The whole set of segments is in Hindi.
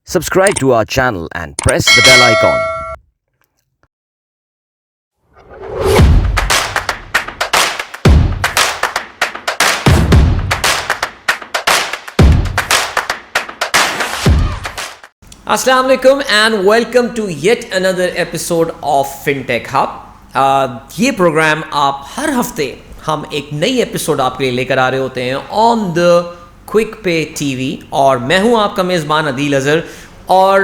Subscribe to our channel and press the bell icon. Assalamu alaikum and welcome to yet another episode of FinTech Hub. ये प्रोग्राम आप हर हफ्ते हम एक नई एपिसोड आपके लिए लेकर आ रहे होते हैं ऑन द क्विक पे टीवी और मैं हूं आपका मेज़बान अदील अज़हर और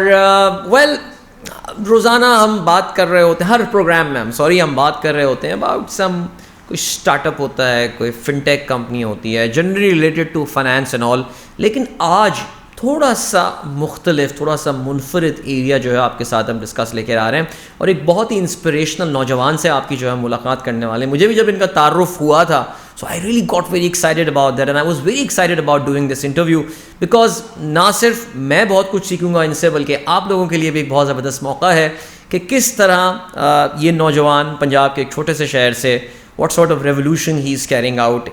रोज़ाना हम बात कर रहे होते हैं हर प्रोग्राम में हम बात कर रहे होते हैं अबाउट सम कोई स्टार्टअप होता है, कोई फिनटेक कंपनी होती है, generally related to finance and all. लेकिन आज थोड़ा सा मुख्तलिफ, थोड़ा सा मुनफरिद एरिया जो है आपके साथ हम डिस्कस लेकर आ रहे हैं और एक बहुत ही इंस्पिरेशनल नौजवान से आपकी जो है मुलाकात करने वाले हैं। मुझे भी जब इनका तारुफ हुआ था so I really got very excited about that and I was very excited about doing this interview because ना सिर्फ मैं बहुत कुछ सीखूंगा इनसे बल्कि आप लोगों के लिए भी एक बहुत ज़बरदस्त मौका है कि किस तरह ये नौजवान पंजाब के एक छोटे से शहर से what sort of revolution he is carrying out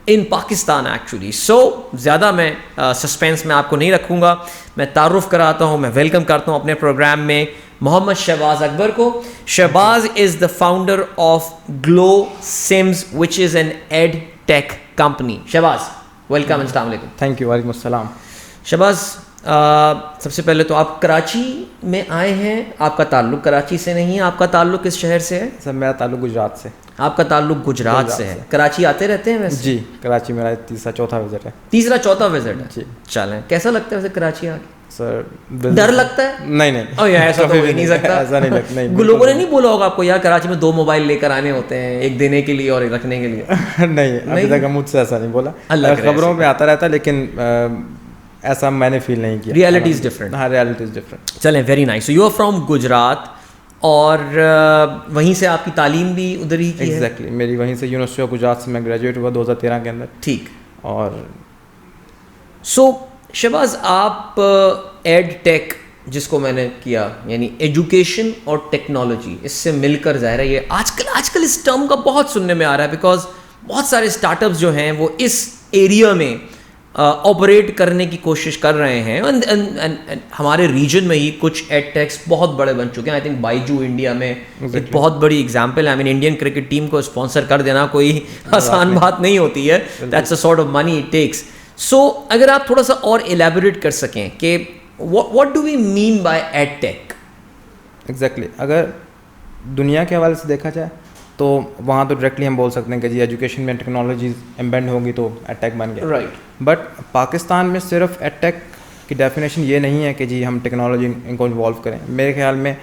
in Pakistan actually. So ज़्यादा मैं सस्पेंस में आपको नहीं रखूँगा, मैं तारुफ कराता हूँ, मैं वेलकम करता हूँ अपने प्रोग्राम में मोहम्मद शहबाज अकबर को। Shahbaz is the founder of Glo Sims which is an ed tech company. Shahbaz welcome, अस्सलाम वालेकुम। थैंक यू, वालेकुम अस्सलाम। शहबाज सबसे पहले तो आप कराची में आए हैं, आपका ताल्लुक़ कराची से नहीं है, आपका ताल्लुक़ किस शहर से है? सर मेरा ताल्लुक गुजरात से। आपका ताल्लुक़ गुजरात से है। कराची आते रहते हैं वैसे? जी, कराची मेरा तीसरा चौथा विजिट है। तीसरा चौथा विजिट है जी। चलें, कैसा लगता है वैसे कराची आके? सर डर लगता है? नहीं ओ यार ऐसा तो हो ही नहीं सकता। ऐसा नहीं लगता। नहीं, लोगों ने नहीं बोला होगा आपको यार कराची में 2 मोबाइल लेकर आने होते हैं, एक देने के लिए और एक रखने के लिए? नहीं, अभी तक मुझसे ऐसा नहीं बोला। अल्लाह करे खबरों में आता रहता है लेकिन ऐसा मैंने फील नहीं किया। Reality is different. हाँ, रियलिटी इज डिफरेंट। चलें, very nice. So you are from Gujarat और वहीं से आपकी तालीम भी उधर ही की है? एग्जैक्टली, मेरी वहीं से यूनिवर्सिटी ऑफ गुजरात से मैं ग्रेजुएट हुआ 2013 के अंदर। ठीक। और सो शहबाज आप एड टेक जिसको मैंने किया यानी एजुकेशन और टेक्नोलॉजी, इससे मिलकर ज़ाहिर है ये आजकल इस टर्म का बहुत सुनने में आ रहा है बिकॉज बहुत सारे स्टार्टअप्स जो हैं वो इस एरिया में ऑपरेट करने की कोशिश कर रहे हैं एंड हमारे रीजन में ही कुछ एडटेक्स बहुत बड़े बन चुके हैं। आई थिंक बाइजू इंडिया में एक बहुत बड़ी एग्जांपल है। I mean Indian cricket team को स्पॉन्सर कर देना कोई आसान बात नहीं होती है। That's a sort of money it takes. So अगर आप थोड़ा सा और एलैबोरेट कर सकें कि what do we mean by edtech? Exactly, अगर दुनिया के हवाले से देखा जाए तो वहाँ तो डायरेक्टली हम बोल सकते हैं कि जी एजुकेशन में टेक्नोलॉजीज एम्बेड होंगी तो एडटेक बन गया। राइट। बट पाकिस्तान में सिर्फ एडटेक की डेफिनेशन ये नहीं है कि जी हम टेक्नोलॉजी इनको इन्वॉल्व करें। मेरे ख्याल में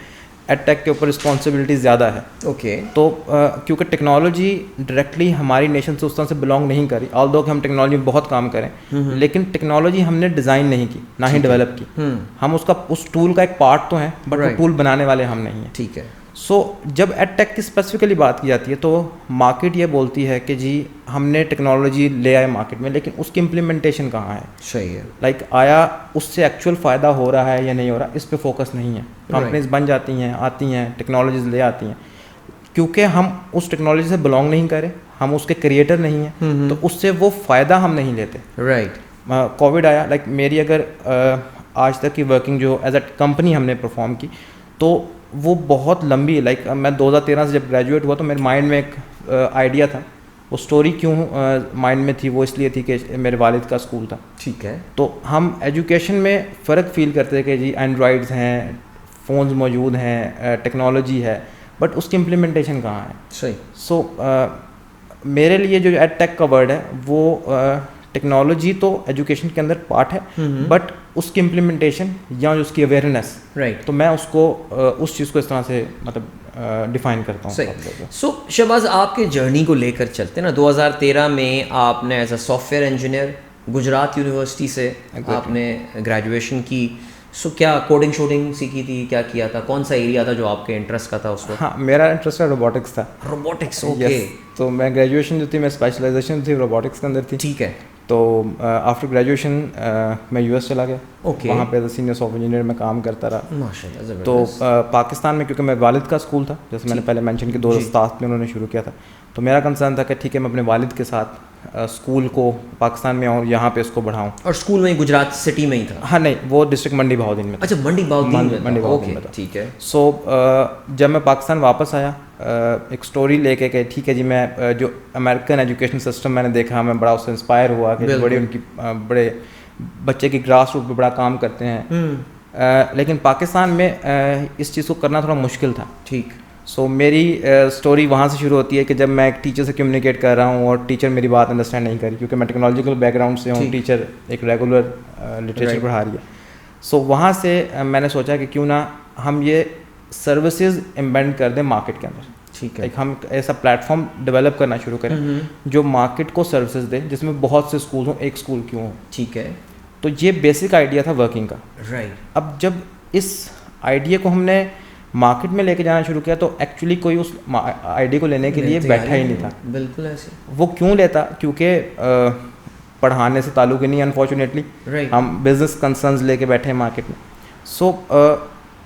एडटेक के ऊपर रिस्पॉन्सिबिलिटी ज़्यादा है। ओके। तो क्योंकि टेक्नोलॉजी डायरेक्टली हमारी नेशन से उस तरह से बिलोंग नहीं करी, ऑल्दो कि हम टेक्नोलॉजी में बहुत काम करें, लेकिन टेक्नोलॉजी हमने डिज़ाइन नहीं की, ना ही डेवलप की। हम उस टूल का एक पार्ट तो हैं बट वो टूल बनाने वाले हम नहीं हैं। ठीक है। सो जब एडटेक की स्पेसिफिकली बात की जाती है तो मार्केट ये बोलती है कि जी हमने टेक्नोलॉजी ले आए मार्केट में, लेकिन उसकी इम्प्लीमेंटेशन कहाँ है? सही है। लाइक आया उससे एक्चुअल फ़ायदा हो रहा है या नहीं हो रहा, इस पे फोकस नहीं है। कंपनीज बन जाती हैं, आती हैं, टेक्नोलॉजीज ले आती हैं, क्योंकि हम उस टेक्नोलॉजी से बिलोंग नहीं करें, हम उसके क्रिएटर नहीं हैं, तो उससे वो फ़ायदा हम नहीं लेते। राइट। कोविड आया, लाइक मेरी अगर आज तक की वर्किंग जो एज अ कंपनी हमने परफॉर्म की तो वो बहुत लंबी है। लाइक मैं 2013 से जब ग्रेजुएट हुआ तो मेरे माइंड में एक आइडिया था। वो स्टोरी क्यों माइंड में थी, वो इसलिए थी कि मेरे वालिद का स्कूल था। ठीक है। तो हम एजुकेशन में फ़र्क फील करते थे कि जी एंड्रॉयड्स हैं, फ़ोन्स मौजूद हैं, टेक्नोलॉजी है, बट उसकी इम्प्लीमेंटेशन कहाँ है? सही। सो मेरे लिए जो एडटेक का वर्ड है वो टेक्नोलॉजी तो एजुकेशन के अंदर पार्ट है, बट उसकी इम्प्लीमेंटेशन या उसकी अवेयरनेस, राइट, तो मैं उसको उस चीज़ को इस तरह से मतलब डिफाइन करता हूँ। सही। सो शहबाज आपके जर्नी को लेकर चलते ना, 2013 में आपने as a software engineer Gujarat university से आपने ग्रेजुएशन की। सो क्या कोडिंग शोडिंग सीखी थी, क्या किया था, कौन सा एरिया था जो आपके इंटरेस्ट का था उस वक्त? हाँ, मेरा इंटरेस्ट रोबोटिक्स था। Robotics, okay. तो मैं ग्रेजुएशन जो थी, मैं स्पेशलाइजेशन थी रोबोटिक्स के अंदर थी। ठीक है। तो आफ्टर ग्रेजुएशन मैं यूएस चला गया। ओके। वहाँ पे as a senior software engineer में काम करता रहा। माशाल्लाह, ज़बरदस्त। तो पाकिस्तान में क्योंकि मेरे वालिद का स्कूल था, जैसे मैंने पहले मेंशन कि 2 उस्ताद ने उन्होंने शुरू किया था, तो मेरा कंसर्न था कि ठीक है मैं अपने वालिद के साथ स्कूल को पाकिस्तान में और यहाँ पे इसको बढ़ाऊँ। और स्कूल में गुजरात सिटी में ही था? हाँ नहीं, वो डिस्ट्रिक्ट मंडी बहाउद्दीन में था। अच्छा, मंडी बहाउद्दीन में था। मंडी बहाउद्दीन ओके, में था। ठीक है। सो जब मैं पाकिस्तान वापस आया, एक स्टोरी लेके कि ठीक है जी, मैं जो अमेरिकन एजुकेशन सिस्टम मैंने देखा, मैं बड़ा उससे इंस्पायर हुआ कि बड़ी उनकी बड़े बच्चे की ग्रास रूट पे बड़ा काम करते हैं। लेकिन पाकिस्तान में इस चीज़ को करना थोड़ा मुश्किल था। ठीक। सो मेरी स्टोरी वहाँ से शुरू होती है कि जब मैं एक टीचर से कम्युनिकेट कर रहा हूँ और टीचर मेरी बात अंडरस्टैंड नहीं करी, क्योंकि मैं टेक्नोलॉजिकल बैकग्राउंड से हूँ, टीचर एक रेगुलर लिटरेचर पढ़ा रही है। सो वहाँ से मैंने सोचा कि क्यों ना हम ये सर्विसेज एम्बेड कर दें मार्केट के अंदर। ठीक है। एक हम ऐसा प्लेटफॉर्म डेवलप करना शुरू करें जो मार्केट को सर्विसेज दे, जिसमें बहुत से स्कूल हों, एक स्कूल क्यों हो। ठीक है। तो ये बेसिक आइडिया था वर्किंग का। राइट। अब जब इस आइडिया को हमने मार्केट में लेके जाना शुरू किया तो एक्चुअली कोई उस आइडिया को लेने के लिए बैठा ही नहीं था। बिल्कुल ऐसे। वो क्यों लेता? क्योंकि पढ़ाने से ताल्लुक ही नहीं, अनफॉर्चुनेटली। हम बिजनेस कंसर्न्स लेके बैठे हैं मार्केट में। सो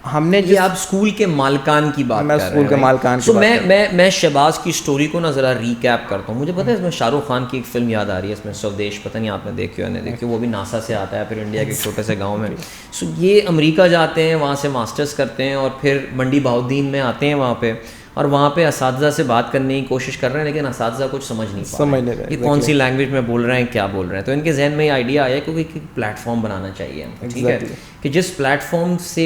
हमने ये आप स्कूल के मालकान की बात मैं कर स्कूल के मालकान की बात कर रहा हूं। मैं शहबाज की स्टोरी को ना ज़रा रिकैप करता हूँ। मुझे पता है इसमें शाहरुख खान की एक फिल्म याद आ रही है, इसमें स्वदेश, पता नहीं आपने देखी हो या नहीं देखी। वो भी नासा से आता है, फिर इंडिया के एक छोटे से गाँव में। सो ये अमेरिका जाते हैं, वहाँ से मास्टर्स करते हैं और फिर मंडी बहाउद्दीन में आते हैं वहाँ पे, और वहाँ पे असातिज़ा से बात करने की कोशिश कर रहे हैं, लेकिन असातिज़ा कुछ समझ नहीं पा रहे हैं ये कौन सी लैंग्वेज में बोल रहे हैं, क्या बोल रहे हैं। तो इनके जहन में ये आइडिया आया क्योंकि एक प्लेटफॉर्म बनाना चाहिए हमको, ठीक है, कि जिस प्लेटफॉर्म से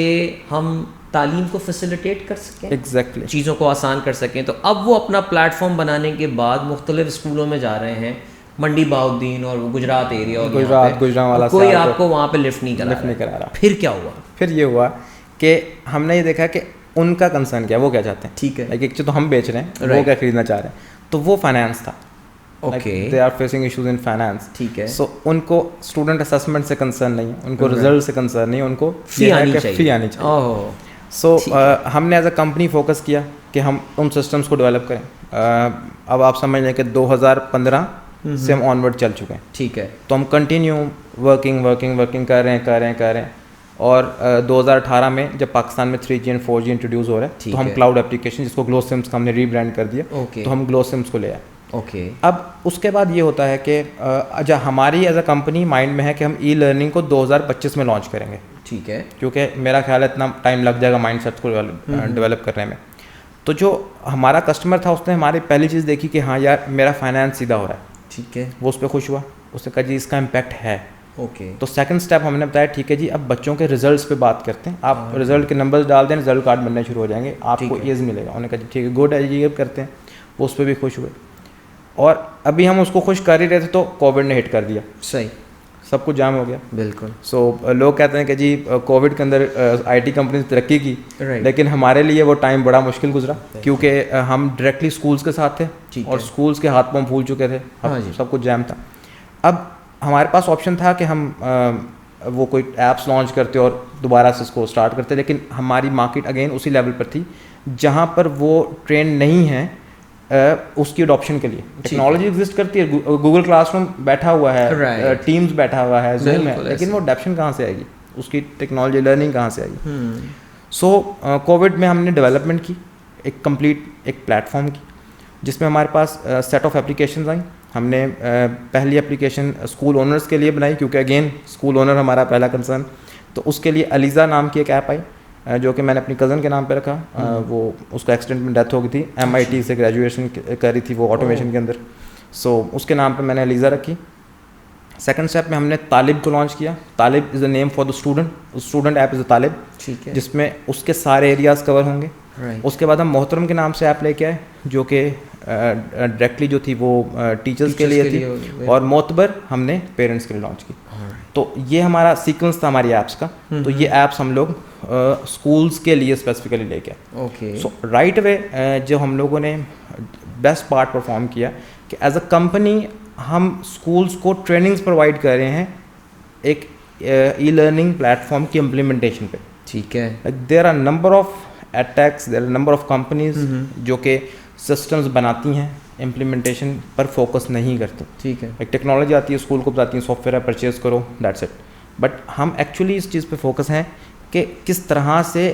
हम तालीम को फैसिलिटेट कर सकें, चीज़ों को आसान कर सकें। तो अब वो अपना प्लेटफॉर्म बनाने के बाद मुख्तलिफ स्कूलों में जा रहे हैं, मंडी बहाउद्दीन और गुजरात एरिया और गुजरांवाला, कोई आपको वहाँ पे लिफ्ट नहीं करा रहा। फिर क्या हुआ? फिर ये हुआ कि हमने ये देखा कि उनका कंसर्न क्या, वो क्या चाहते हैं। ठीक है। एक चीज़ तो हम बेच रहे हैं, वो क्या खरीदना चाह रहे हैं, तो वो फाइनेंस था। Okay, they are facing issues in finance. ठीक है। सो उनको स्टूडेंट असेसमेंट से कंसर्न नहीं है, उनको रिजल्ट से कंसर्न नहीं है, उनको फी आनी चाहिए। सो हमने एज अ कंपनी फोकस किया कि हम उन सिस्टम्स को डेवलप करें। अब आप समझ लें कि 2015 से हम ऑनवर्ड चल चुके हैं। ठीक है। तो हम कंटिन्यू वर्किंग कर रहे हैं और 2018 में जब पाकिस्तान में 3G एंड 4G इंट्रोड्यूस हो रहा है, तो हम क्लाउड एप्लीकेशन जिसको ग्लो सिम्स का हमने रीब्रांड कर दिया, तो हम ग्लो सिम्स को ले आए। ओके। अब उसके बाद ये होता है कि हमारी एज अ कंपनी माइंड में है कि हम ई लर्निंग को 2025 में लॉन्च करेंगे। ठीक है। क्योंकि मेरा ख्याल है इतना टाइम लग जाएगा माइंड सेट को डेवलप करने में। तो जो हमारा कस्टमर था उसने हमारी पहली चीज़ देखी कि हाँ यार मेरा फाइनेंस सीधा हो रहा है। ठीक है। वो उस पर खुश हुआ, उसने कहा जी इसका इम्पैक्ट है। ओके। तो सेकंड स्टेप हमने बताया ठीक है जी अब बच्चों के रिजल्ट्स पे बात करते हैं। आप रिजल्ट के नंबर्स डाल दें, रिजल्ट कार्ड बनने शुरू हो जाएंगे, आपको ईज मिलेगा। उन्होंने कहा ठीक है, गुड है, ये करते हैं। वो उस पर भी खुश हुए और अभी हम उसको खुश कर ही रहे थे तो कोविड ने हिट कर दिया। सही, सब कुछ जाम हो गया। बिल्कुल। सो लोग कहते हैं कि जी कोविड के अंदर आईटी कंपनी तरक्की की, लेकिन हमारे लिए वो टाइम बड़ा मुश्किल गुजरा क्योंकि हम डायरेक्टली स्कूल्स के साथ थे और स्कूल्स के हाथ पांव फूल चुके थे, सब कुछ जैम था। अब हमारे पास ऑप्शन था कि हम वो कोई ऐप्स लॉन्च करते और दोबारा से इसको स्टार्ट करते, लेकिन हमारी मार्केट अगेन उसी लेवल पर थी जहाँ पर वो ट्रेंड नहीं है उसकी अडॉप्शन के लिए। टेक्नोलॉजी एग्जिस्ट करती है, गूगल क्लासरूम बैठा हुआ है, टीम्स बैठा हुआ है, जूम है, लेकिन वो अडॉप्शन कहाँ से आएगी, उसकी टेक्नोलॉजी लर्निंग कहाँ से आएगी। सो कोविड में हमने डेवलपमेंट की एक कंप्लीट एक प्लेटफॉर्म की जिसमें हमारे पास सेट ऑफ एप्लीकेशंस आई। हमने पहली एप्लीकेशन स्कूल ओनर्स के लिए बनाई क्योंकि अगेन स्कूल ओनर हमारा पहला कंसर्न, तो उसके लिए अलीज़ा नाम की एक ऐप आई जो कि मैंने अपनी कज़न के नाम पे रखा। वो उसका एक्सीडेंट में डेथ हो गई थी, MIT से ग्रेजुएशन कर रही थी वो ऑटोमेशन के अंदर। सो उसके नाम पे मैंने अलीज़ा रखी। सेकंड स्टेप में हमने तालिब को लॉन्च किया। Talib is the name for the student app is the Talib, ठीक है, जिसमें उसके सारे एरियाज़ कवर होंगे। उसके बाद हम मोहतरम के नाम से ऐप लेके आए जो कि डायरेक्टली जो थी वो टीचर्स के लिए थी और मोतबर हमने पेरेंट्स के लिए लॉन्च की। तो ये हमारा सीक्वेंस था हमारी ऐप्स का। तो ये ऐप्स हम लोग स्कूल्स के लिए स्पेसिफिकली लेके आए। ओके। सो राइट वे जो हम लोगों ने बेस्ट पार्ट परफॉर्म किया कि एज अ कंपनी हम स्कूल्स को ट्रेनिंग्स प्रोवाइड कर रहे हैं एक ई लर्निंग प्लेटफॉर्म की इम्प्लीमेंटेशन पे। ठीक है। There are number of attacks, there are number of companies जो कि सिस्टम्स बनाती हैं, इम्प्लीमेंटेशन पर फोकस नहीं करती। ठीक है। एक टेक्नोलॉजी आती है, स्कूल को बताती है सॉफ्टवेयर परचेज करो, दैट्स इट। बट हम एक्चुअली इस चीज़ पे फोकस हैं कि किस तरह से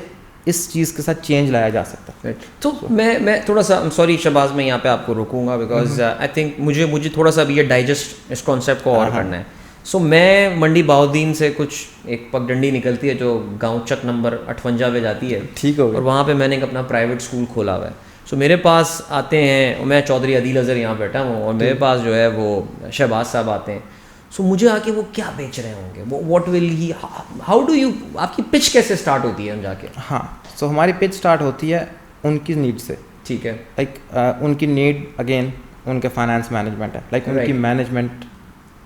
इस चीज़ के साथ चेंज लाया जा सकता है। तो मैं थोड़ा सा सॉरी शहबाज, मैं यहाँ पे आपको रोकूंगा बिकॉज आई थिंक मुझे थोड़ा सा अभी ये डाइजेस्ट इस कॉन्सेप्ट को और करना है। सो मैं मंडी बाउद्दीन से कुछ एक पगडंडी निकलती है जो गांव चक नंबर 58 पे जाती है, ठीक हो गया। और वहाँ पे मैंने एक अपना प्राइवेट स्कूल खोला हुआ है। सो मेरे पास आते हैं, और मैं चौधरी अदील अज़हर यहाँ बैठा हूँ, और मेरे पास जो है वो शहबाज साहब आते हैं। सो मुझे आके वो क्या बेच रहे होंगे, वो what will he, how do you, आपकी पिच कैसे स्टार्ट होती है हम जाके? हाँ, सो हमारी पिच स्टार्ट होती है उनकी नीड से। ठीक है, लाइक उनकी नीड अगेन उनके फाइनेंस मैनेजमेंट है, लाइक उनकी Right. Management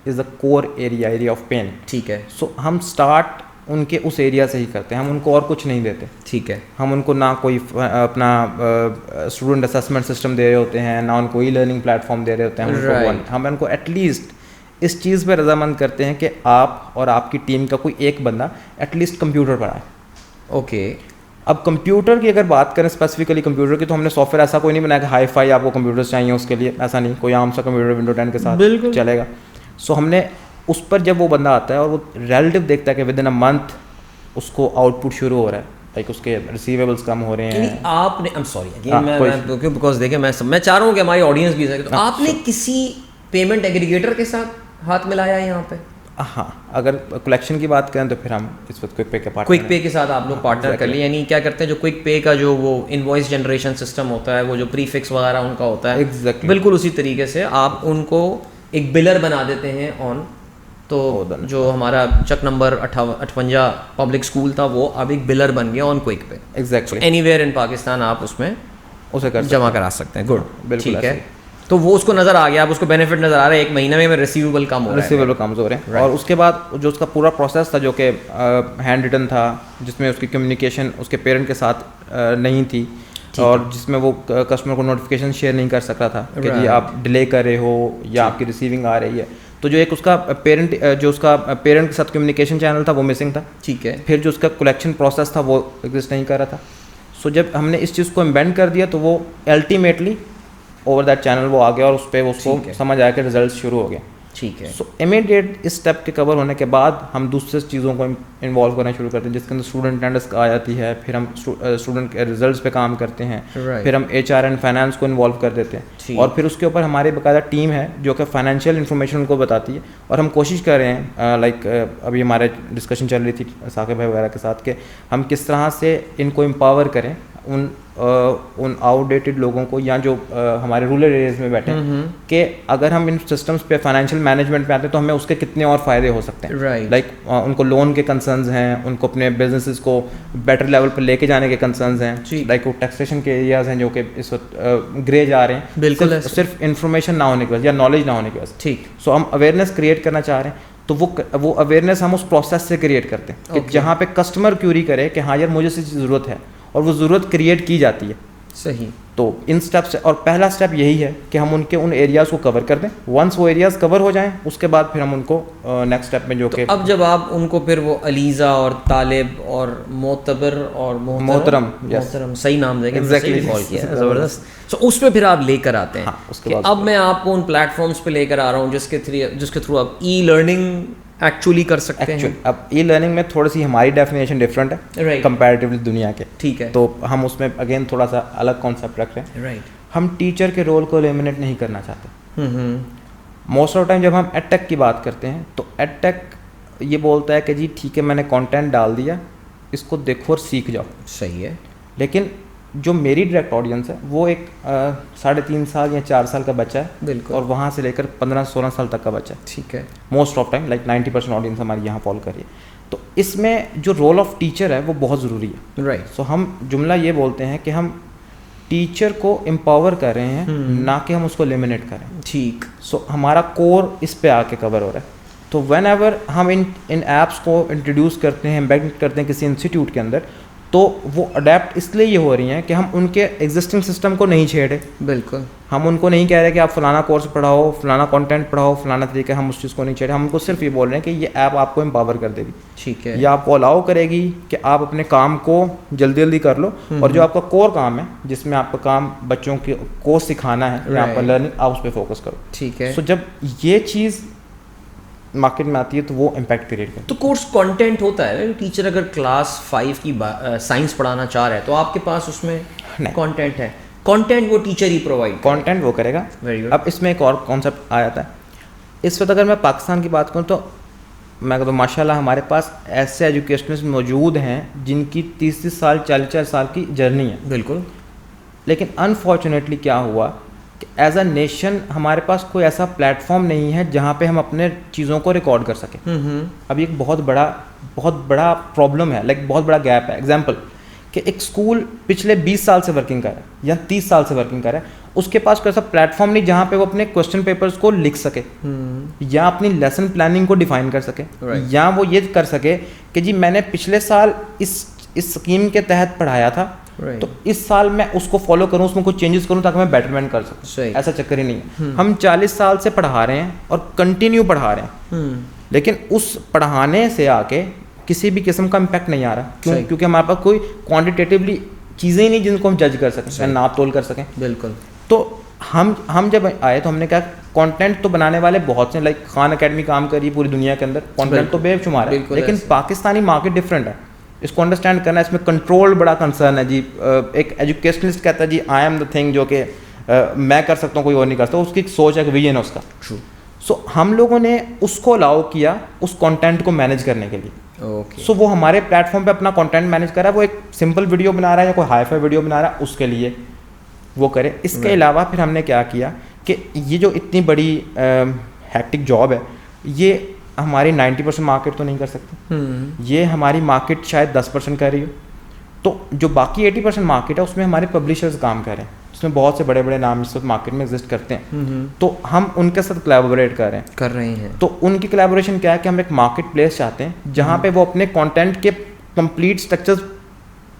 is the core area of pain. ठीक है, सो हम स्टार्ट उनके उस एरिया से ही करते हैं, हम उनको और कुछ नहीं देते। ठीक है, हम उनको ना कोई अपना स्टूडेंट असेसमेंट सिस्टम दे रहे होते हैं, ना उनको ई लर्निंग प्लेटफॉर्म दे रहे होते हैं। Right. हम उनको एटलीस्ट इस चीज़ पर रजामंद करते हैं कि आप और आपकी टीम का कोई एक बंदा एटलीस्ट कंप्यूटर पढ़ाए। ओके, अब कंप्यूटर की अगर बात करें स्पेसिफिकली कंप्यूटर की, तो हमने सॉफ्टवेयर ऐसा कोई नहीं बनाया कि हाई फाई आपको कंप्यूटर्स चाहिए उसके लिए, ऐसा नहीं। कोई आम सा कंप्यूटर विंडो 10 के साथ बिल्कुल चलेगा। सो हमने उस पर जब वो बंदा आता है और वो रिलेटिव देखता है कि विद इन अ मंथ उसको आउटपुट शुरू हो रहा है, लाइक उसके रिसीवेबल्स कम हो रहे हैं। आपने, आई एम सॉरी अगेन, हाँ, मैं बिकॉज देखिए मैं चाह रहा हूँ कि हमारी ऑडियंस भी सके, तो हाँ, आपने किसी पेमेंट एग्रीगेटर के साथ हाथ मिलाया है यहाँ पे? हाँ, अगर कलेक्शन की बात करें तो फिर हम इस वक्त क्विक पे के पार्टनर क्विक पे के साथ आप लोग पार्टनर कर लिए, यानी क्या करते हैं, जो क्विक पे का जो वो इनवॉइस जनरेशन सिस्टम होता है, वो जो प्रीफिक्स वगैरह उनका होता है, Exactly. बिल्कुल उसी तरीके से आप उनको एक बिलर बना देते हैं ऑन। तो जो हमारा चक नंबर 58 पब्लिक स्कूल था, वो अब एक बिलर बन गया ऑन क्विक पे। एग्जैक्टली एनीवेयर इन पाकिस्तान आप उसमें उसे कर जमा करा सकते हैं। गुड, बिल्कुल ठीक है। ऐसे तो वो उसको नज़र आ गया, अब उसको बेनिफिट नज़र आ रहा है, एक महीने में रिसीवेबल कम हो रहा है। रिसीवेबल कम हो रहे हैं। Right. और उसके बाद जो उसका पूरा प्रोसेस था जो कि हैंड रिटन था, जिसमें उसकी कम्युनिकेशन उसके पेरेंट के साथ नहीं थी, और जिसमें वो कस्टमर को नोटिफिकेशन शेयर नहीं कर सक रहा था कि जी आप डिले कर रहे हो या आपकी रिसीविंग आ रही है। तो जो एक उसका पेरेंट के साथ कम्युनिकेशन चैनल था वो मिसिंग था। ठीक है, फिर जो उसका कलेक्शन प्रोसेस था वो एग्जिस्ट नहीं कर रहा था। सो जब हमने इस चीज़ को एम्बेंड कर दिया तो वो अल्टीमेटली ओवर दैट चैनल वो आ गया, और उस पर उसको समझ आया कि रिजल्ट शुरू हो गया। ठीक है। सो इमीडिएट इस स्टेप के कवर होने के बाद हम दूसरे चीज़ों को इन्वॉल्व करना शुरू करते हैं, जिसके अंदर स्टूडेंट अटेंडेंस आ जाती है। फिर हम स्टूडेंट के रिजल्ट्स पे काम करते हैं। Right. फिर हम HR एंड फाइनेंस को इन्वॉल्व कर देते हैं, और फिर उसके ऊपर हमारी बाकायदा टीम है जो कि फाइनेंशियल इन्फॉर्मेशन उनको बताती है। और हम कोशिश कर रहे हैं, लाइक अभी हमारे डिस्कशन चल रही थी साकिब भाई वगैरह के साथ, कि हम किस तरह से इनको एम्पावर करें उन आउटडेटेड लोगों को, या जो हमारे रूरल एरियाज में बैठे हैं, कि अगर हम इन सिस्टम्स पे फाइनेंशियल मैनेजमेंट पे आते हैं तो हमें उसके कितने और फ़ायदे हो सकते हैं। Right. लाइक उनको लोन के कंसर्न्स हैं, उनको अपने बिजनेसेस को बेटर लेवल पर लेके जाने के कंसर्न्स हैं, लाइक वो टैक्सेशन के एरियाज हैं जो कि इस वक्त ग्रे जा रहे हैं, बिल्कुल सिर्फ इन्फॉर्मेशन ना होने की वजह या नॉलेज ना होने की वजह से। ठीक। सो हम अवेयरनेस क्रिएट करना चाह रहे हैं, तो वो अवेयरनेस हम उस प्रोसेस से क्रिएट करते हैं कि जहाँ पे कस्टमर क्यूरी करे कि हाँ यार मुझे इस चीज़ की ज़रूरत है, और वो ज़रूरत क्रिएट की जाती है। सही। तो इन स्टेप्स, और पहला स्टेप यही है कि हम उनके उन एरियाज़ को कवर कर दें। वंस वो एरियाज़ कवर हो जाएं, उसके बाद फिर हम उनको नेक्स्ट स्टेप में जो कि अब जब आप उनको फिर वो अलीज़ा और तालिब और मोतबर और मोहतरम, सही नाम देंगे, Exactly. कॉल किया है, ज़बरदस्त। सो उस पर फिर आप लेकर आते हैं। हाँ, उसके कि बाद अब मैं आपको उन प्लेटफॉर्म्स पे लेकर आ रहा हूँ जिसके थ्रू आप ई लर्निंग एक्चुअली कर सकते हैं। अब ई लर्निंग में थोड़ी सी हमारी डेफिनेशन डिफरेंट है Right. कंपैरेटिवली दुनिया के। ठीक है। तो हम उसमें अगेन थोड़ा सा अलग कॉन्सेप्ट रख रहे हैं। राइट। हम टीचर के रोल को एलिमिनेट नहीं करना चाहते। मोस्ट ऑफ टाइम जब हम एडटेक की बात करते हैं तो एडटेक ये बोलता है कि जी ठीक है मैंने कंटेंट डाल दिया, इसको देखो और सीख जाओ। सही है। लेकिन जो मेरी डायरेक्ट ऑडियंस है वो एक 3.5 साल या 4 साल का बच्चा है, बिल्कुल, और वहाँ से लेकर 15-16 साल तक का बच्चा है। ठीक है। Most of time like 90% audience हमारी यहाँ फॉलो कर रही है। तो इसमें जो रोल ऑफ टीचर है वो बहुत ज़रूरी है। राइट। सो हम जुमला ये बोलते हैं कि हम टीचर को एम्पावर कर रहे हैं, ना कि हम उसको एलिमिनेट कर रहे हैं। ठीक। सो हमारा कोर इस पे आके कवर हो रहा है। तो व्हेन एवर हम इन ऐप्स को इंट्रोड्यूस करते हैं, एम्बेड करते हैं किसी इंस्टीट्यूट के अंदर, तो वो अडेप्ट इसलिए ये हो रही हैं कि हम उनके एग्जिस्टिंग सिस्टम को नहीं छेड़े। बिल्कुल। हम उनको नहीं कह रहे कि आप फलाना कोर्स पढ़ाओ, फलाना कंटेंट पढ़ाओ, फलाना तरीका, हम उस चीज़ को नहीं छेड़े। हम उनको सिर्फ ये बोल रहे हैं कि ये ऐप आपको एम्पावर कर देगी। ठीक है। ये आपको अलाउ करेगी कि आप अपने काम को जल्दी जल्दी कर लो, और जो आपका कोर काम है जिसमें आपका काम बच्चों को सिखाना है या आपका लर्निंग, आप उस पर फोकस करो। ठीक है। सो जब ये चीज़ मार्केट में आती है तो वो इम्पैक्ट क्रिएट करती तो कोर्स कंटेंट होता है, टीचर अगर क्लास 5 की साइंस पढ़ाना चाह रहा है तो आपके पास उसमें नहीं। कंटेंट है, कंटेंट वो टीचर ही प्रोवाइड है, कंटेंट वो करेगा। Very good. अब इसमें एक और कॉन्सेप्ट आ जाता है। इस वक्त अगर मैं पाकिस्तान की बात करूँ तो मैं कहता हूँ माशाल्लाह हमारे पास ऐसे एजुकेशनिस्ट मौजूद हैं जिनकी 30 साल 40 साल की जर्नी है। बिल्कुल। लेकिन अनफॉर्चुनेटली क्या हुआ कि एज अ नेशन हमारे पास कोई ऐसा प्लेटफॉर्म नहीं है जहाँ पे हम अपने चीज़ों को रिकॉर्ड कर सकें। अभी एक बहुत बड़ा प्रॉब्लम है, लाइक बहुत बड़ा गैप है। एग्जाम्पल कि एक स्कूल पिछले 20 साल से वर्किंग कर रहा है या 30 साल से वर्किंग कर रहा है, उसके पास कोई ऐसा प्लेटफॉर्म नहीं जहाँ पे वो अपने क्वेश्चन पेपर्स को लिख सके या अपनी लेसन प्लानिंग को डिफाइन कर सके, या वो ये कर सके कि जी मैंने पिछले साल इस स्कीम के तहत पढ़ाया था, तो इस साल मैं उसको फॉलो करूँ, उसमें कुछ चेंजेस करूँ ताकि मैं बेटरमेंट कर सकूँ। ऐसा चक्कर ही नहीं है। हम 40 साल से पढ़ा रहे हैं और कंटिन्यू पढ़ा रहे हैं, लेकिन उस पढ़ाने से आके किसी भी किस्म का इम्पैक्ट नहीं आ रहा। क्यों? क्योंकि हमारे पास कोई क्वांटिटेटिवली चीज़ें ही नहीं जिनको हम जज कर सकें, नाप तोल कर सकें। बिल्कुल। तो हम जब आए तो हमने कहा कंटेंट तो बनाने वाले बहुत से, लाइक खान एकेडमी काम कर रही है पूरी दुनिया के अंदर, कंटेंट तो बेशुमार है, लेकिन पाकिस्तानी मार्केट डिफरेंट है। इसको अंडरस्टैंड करना, इसमें कंट्रोल बड़ा कंसर्न है जी। एक एजुकेशनिस्ट कहता है जी आई एम द थिंग, जो कि मैं कर सकता हूँ कोई और नहीं कर सकता, उसकी एक सोच है, विजन है उसका। सो हम लोगों ने उसको अलाउ किया उस कंटेंट को मैनेज करने के लिए। सो वो हमारे प्लेटफॉर्म पे अपना कंटेंट मैनेज कर रहा है। वो एक सिंपल वीडियो बना रहा है या कोई हाई फाई वीडियो बना रहा है, उसके लिए वो करे। इसके अलावा फिर हमने क्या किया कि ये जो इतनी बड़ी हैक्टिक जॉब है, ये हमारी 90% मार्केट तो नहीं कर सकती। ये हमारी मार्केट शायद 10% कर रही हो, तो जो बाकी 80% मार्केट है उसमें हमारे पब्लिशर्स काम कर रहे हैं। उसमें बहुत से बड़े बड़े नाम इस वक्त मार्केट में एग्जिस्ट करते हैं, तो हम उनके साथ कोलैबोरेट कर रहे हैं। तो उनकी कोलैबोरेशन क्या है कि हम एक मार्केट प्लेस चाहते हैं जहाँ पे वो अपने कंटेंट के कंप्लीट स्ट्रक्चर्स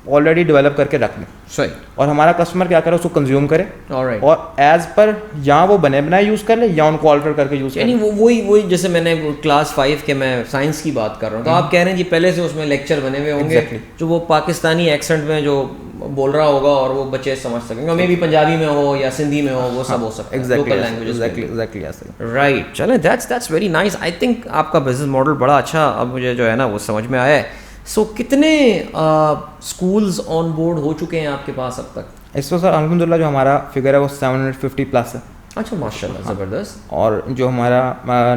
ऑलरेडी डेवलप करके रख लें। सही। और हमारा कस्टमर क्या करे, उसको कंज्यूम करे, Alright. और एज पर या वो बने बनाए यूज़ कर ले या उनको ऑल्टर करके यूज़ कर ले। यानी वही जैसे मैंने क्लास 5 के मैं साइंस की बात कर रहा हूँ, तो आप कह रहे हैं जी पहले से उसमें लेक्चर बने हुए होंगे जो वो पाकिस्तानी एक्सेंट में जो बोल रहा होगा और वो बच्चे समझ सकेंगे, मे बी पंजाबी में हो या सिंधी में हो, वो सब हो सकता है, लोकल लैंग्वेजेस। एग्जैक्टली ऐसे। राइट। चलें, that's very nice. I think आपका बिजनेस मॉडल बड़ा अच्छा अब मुझे जो है ना वो समझ में आया है। सो कितने स्कूल्स ऑन बोर्ड हो चुके हैं आपके पास अब तक? इस वक्त सर अल्हम्दुलिल्लाह जो हमारा फिगर है वो 750 प्लस है। अच्छा, माशाल्लाह, ज़बरदस्त। और जो हमारा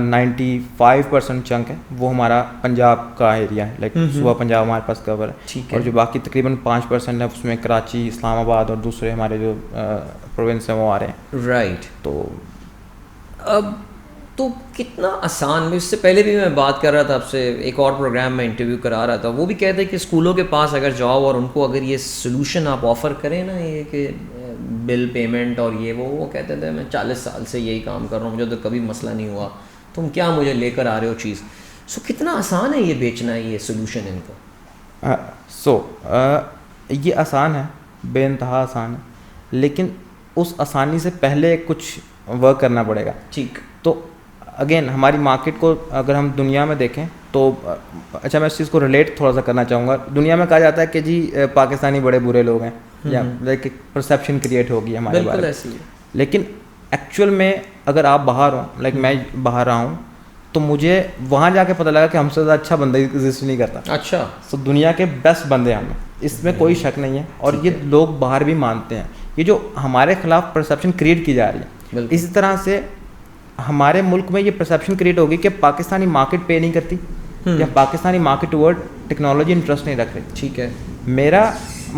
95% चंक है वो हमारा पंजाब का एरिया है, लाइक सुबह पंजाब हमारे पास कवर है। ठीक है। और जो बाकी तकरीबन 5% है उसमें कराची, इस्लामाबाद और दूसरे हमारे जो प्रोविंस हैं वो आ रहे हैं। राइट। तो अब तो कितना आसान, में इससे पहले भी मैं बात कर रहा था आपसे, एक और प्रोग्राम में इंटरव्यू करा रहा था, वो भी कहते हैं कि स्कूलों के पास अगर जाओ और उनको अगर ये सोल्यूशन आप ऑफ़र करें ना, ये कि बिल पेमेंट और ये वो कहते थे मैं 40 साल से यही काम कर रहा हूँ, मुझे तो कभी मसला नहीं हुआ, तुम क्या मुझे लेकर आ रहे हो चीज़। सो कितना आसान है ये बेचना, ये सोल्यूशन इनको? ये आसान है, बेइंतहा आसान है, लेकिन उस आसानी से पहले कुछ वर्क करना पड़ेगा। ठीक। तो अगेन हमारी मार्केट को अगर हम दुनिया में देखें तो अच्छा, मैं इस चीज़ को रिलेट थोड़ा सा करना चाहूँगा। दुनिया में कहा जाता है कि जी पाकिस्तानी बड़े बुरे लोग हैं, या लाइक परसेप्शन क्रिएट होगी हमारे बारे में। ऐसी है। लेकिन एक्चुअल में अगर आप बाहर हो, लाइक मैं बाहर रहा हूँ, तो मुझे वहाँ जाके पता लगा कि हमसे ज़्यादा अच्छा बंदा एग्जिस्ट नहीं करता। अच्छा। तो दुनिया के बेस्ट बंदे हम, इसमें कोई शक नहीं है, और ये लोग बाहर भी मानते हैं। ये जो हमारे खिलाफ परसेप्शन क्रिएट की जा रही है, इसी तरह से हमारे मुल्क में ये परसेप्शन क्रिएट होगी कि पाकिस्तानी मार्केट पे नहीं करती, या Pakistani market toward technology interest नहीं रख रही। ठीक है। मेरा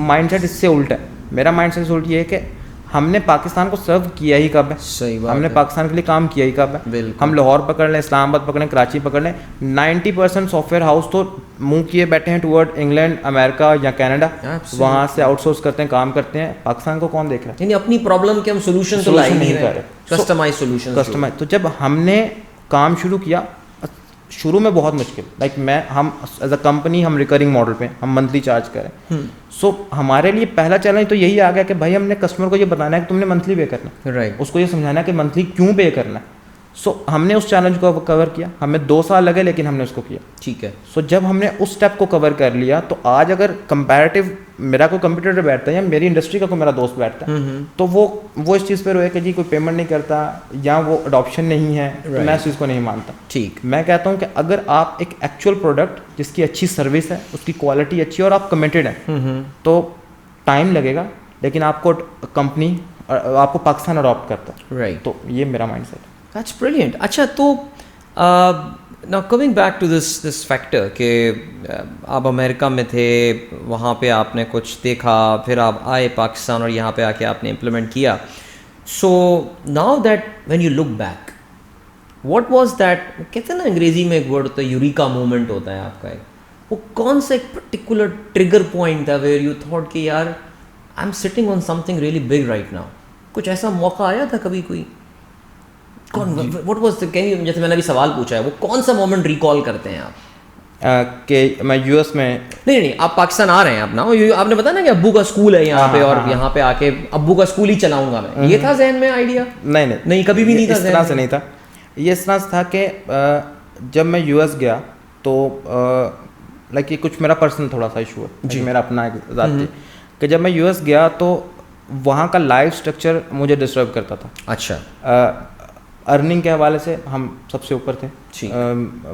माइंडसेट इससे उल्टा है। मेरा माइंडसेट उल्टा ये है कि हमने पाकिस्तान को सर्व किया ही कब है? सही बात हमने है। पाकिस्तान के लिए काम किया ही कब है? हम लाहौर पकड़ लें, इस्लामाबाद पकड़ लें, कराची पकड़ लें, 90% सॉफ्टवेयर हाउस तो मुंह किए बैठे हैं टुवर्ड इंग्लैंड, अमेरिका या कनाडा, वहाँ से आउटसोर्स करते हैं, काम करते हैं। पाकिस्तान को कौन देख रहा है? यानी अपनी प्रॉब्लम के हम सोल्यूशन तो ला ही नहीं रहे, कस्टमाइज सोल्यूशन। कस्टमाइज। तो जब हमने काम शुरू किया, शुरू में बहुत मुश्किल, लाइक हम एज अ कंपनी हम रिकरिंग मॉडल पे हम मंथली चार्ज करें। सो हमारे लिए पहला चैलेंज तो यही आ गया कि भाई हमने कस्टमर को ये बताना है कि तुमने मंथली पे करना है। राइट। उसको ये समझाना है कि मंथली क्यों पे करना है। सो हमने उस चैलेंज को कवर किया, हमें 2 साल लगे लेकिन हमने उसको किया। ठीक है। सो जब हमने उस स्टेप को कवर कर लिया तो आज अगर कंपैरेटिव मेरा कोई कंप्यूटर बैठता है या मेरी इंडस्ट्री का कोई मेरा दोस्त बैठता है तो वो इस चीज़ पर रोए कि जी कोई पेमेंट नहीं करता या वो अडॉप्शन नहीं है, तो मैं इस चीज़ को नहीं मानता। ठीक। मैं कहता हूँ कि अगर आप एक एक्चुअल प्रोडक्ट जिसकी अच्छी सर्विस है, उसकी क्वालिटी अच्छी है और आप कमिटेड हैं तो टाइम लगेगा लेकिन आपको कंपनी आपको पाकिस्तान अडॉप्ट करता है। राइट। तो ये मेरा माइंड सेट है। That's brilliant. अच्छा, तो now coming back to this factor कि आप अमेरिका में थे, वहाँ पे आपने कुछ देखा, फिर आप आए पाकिस्तान और यहाँ पे आके आपने इम्प्लीमेंट किया। So now that when you look back, what was that, कहते हैं ना अंग्रेजी में एक वर्ड होता है यूरिका मोमेंट होता है आपका एक, वो कौन सा एक पर्टिकुलर ट्रिगर पॉइंट था वेयर यू थॉट कि यार I am sitting on something really big right now? कुछ ऐसा मौका आया था कभी कोई? What was the, can you, जैसे मैंने अभी सवाल पूछा है, वो कौन सा मोमेंट रिकॉल करते हैं आप? कि मैं यूएस में नहीं, आप पाकिस्तान आ रहे हैं आप ना, आपने बताया ना कि अब्बू का स्कूल है यहाँ पे और यहाँ पे आके अब्बू का स्कूल ही चलाऊंगा मैं, ये था जहन में आइडिया? नहीं, कभी भी नहीं था। इस तरह से नहीं था। ये इस तरह से था कि जब मैं यूएस गया तो लाइक ये कुछ मेरा पर्सनल थोड़ा सा इशू है जी, मेरा अपना ज़ाती, कि जब मैं यूएस गया तो वहाँ का लाइफ स्ट्रक्चर मुझे डिस्टर्ब करता था। अच्छा। अर्निंग के हवाले से हम सबसे ऊपर थे।